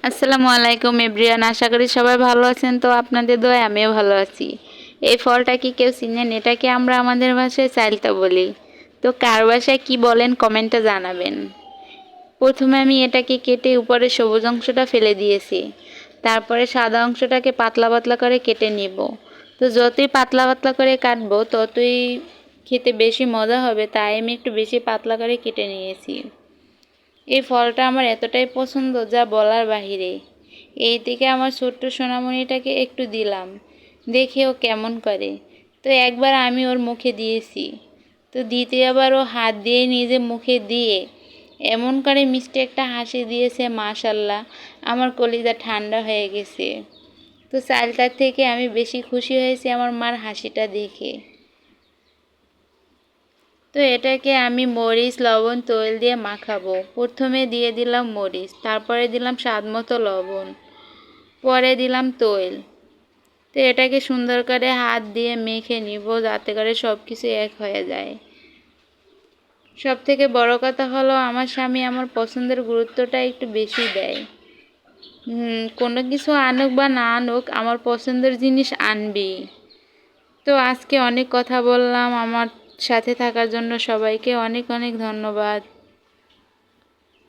আসসালামু আলাইকুম এভরিওয়ান, আশা করি সবাই ভালো আছেন। তো আপনাদের দোয়ায় আমিও ভালো আছি। এই ফলটা কি কেউ চিনেন? এটাকে আমরা আমাদের ভাষায় চালতা বলি। তো কার ভাষায় কি বলেন কমেন্টে জানাবেন। প্রথমে আমি এটাকে কেটে উপরে সবুজ অংশটা ফেলে দিয়েছি। তারপরে সাদা অংশটাকে পাতলা পাতলা করে কেটে নিব। তো যতই পাতলা পাতলা করে কাটবো ততই খেতে বেশি মজা হবে, তাই আমি একটু বেশি পাতলা করে কেটে নিয়েছি। এই ফলটা আমার এতটাই পছন্দ যা বলার বাহিরে। এই থেকে আমার ছোট্ট সোনামণিটাকে একটু দিলাম, দেখে ও কেমন করে। তো একবার আমি ওর মুখে দিয়েছি, তো দ্বিতীয়বার ও হাত দিয়ে নিজে মুখে দিয়ে এমন করে মিষ্টি একটা হাসি দিয়েছে, মাশাল্লাহ, আমার কলিজা ঠান্ডা হয়ে গেছে। তো চালটার থেকে আমি বেশি খুশি হয়েছি আমার মার হাসিটা দেখে। তো এটাকে আমি মরিচ, লবণ, তৈল দিয়ে মাখাবো। প্রথমে দিয়ে দিলাম মরিচ, তারপরে দিলাম স্বাদ মতো লবণ, পরে দিলাম তৈল। তো এটাকে সুন্দর করে হাত দিয়ে মেখে নিব যাতে করে সব কিছু এক হয়ে যায়। সব থেকে বড় কথা হলো আমার স্বামী আমার পছন্দের গুরুত্বটা একটু বেশি দেয়। কোনো কিছু আনুক বা না আনুক, আমার পছন্দের জিনিস আনবি। তো আজকে অনেক কথা বললাম, আমার সাথে থাকার জন্য সবাইকে অনেক অনেক ধন্যবাদ।